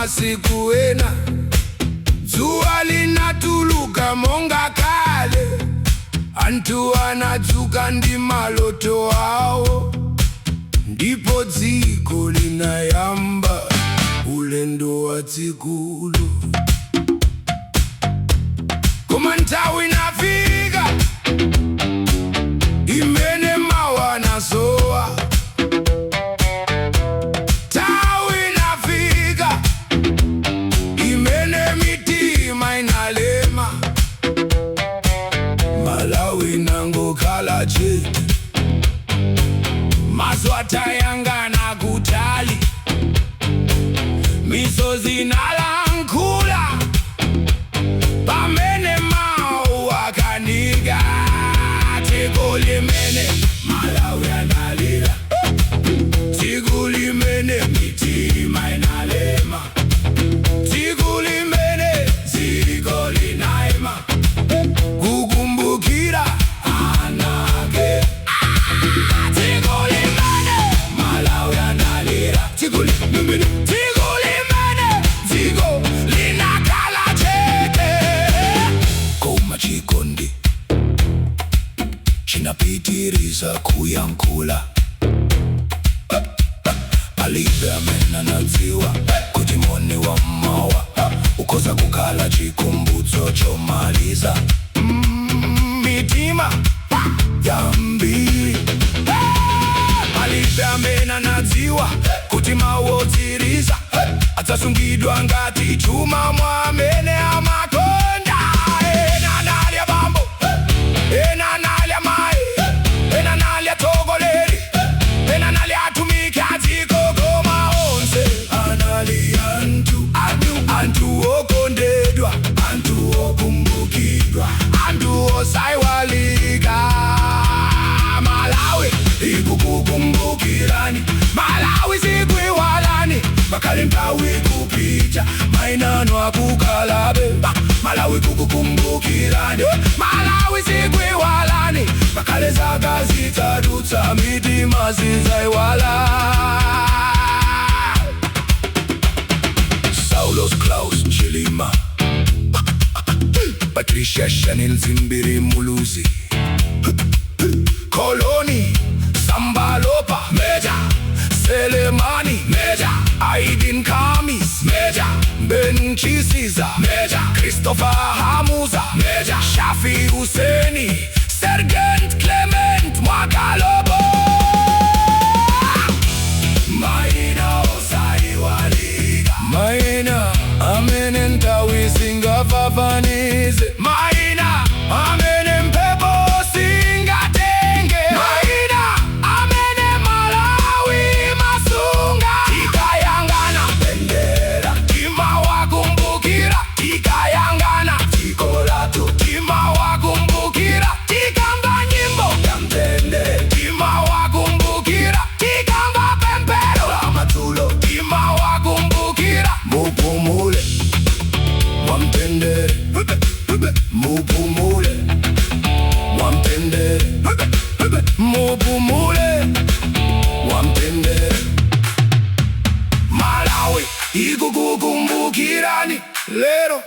masiku ena zuwa linatuluka monga kale, antu anadzuka ndi maloto awo, ndipo dziko linayamba ulendo wa Tsikulu. Koma nthawi inafika imene mawa nasowa, nthawi inafika imene mitima inalema, Malawi nangokhala chete, maso atayangana kutali, misozi inalankhula pamene mawu akanika. Tsiku limene Malawi analira, tsiku limene mitima inalema, tsiku limene dziko linayima kukumbukira anake. Tsiku limene Malawi analira, tsiku limene dziko linakhala chete. Kauma chikondi chinapitiriza kuyankhula, palibe amene anadziwa kuti moni wa mmawa ukhoza kukhala chikumbutso chomaliza mitima yambiri. Palibe amene anadziwa kuti mawu otsiriza adzasungidwa ngati chuma mwa amene amakonda. Ena analya bambo, ena analya mai, ena analya tsogoleri, ena analya atumiki a dziko, koma onse anali anthu okondedwa, anthu okumbukidwa, anthu osayiwalika. Malawi ikukukumbukirani, Malawi sikuyiwalani, ngakhale nthawi ikupita, mainano akukalabe. Malawi kukukumbukirani, Malawi sikuyiwalani, ngakhale zaka zitadutsa, mitima sizayiwala. Saulos Klaus Chilima, Patricia Chanel Zimbiri Muluzi, Koloni Sambalopa Meja, Selemani Meja, Aidin Kamis Meja, Ben Chisiza Meja, Christopher Hamuza Meja, Shafi Huseni, Sergeant Clement Mwakalobo. Maina osayiwalika, maina amene nthawi singafafanize, maina amene mphepo singatenge, maina amene Malawi masunga. Tikayangana bendera timawakumbukira, tikayangana dziko lathu timawakumbukira, tikamba nyimbo ya mtendere timawakumbukira, tikamba pemphero la madzulo timawakumbukira. Mupumule wamtendere, mupumule wamtendere, mupumule wamtendere. Malawi ikukukumbukirani lero.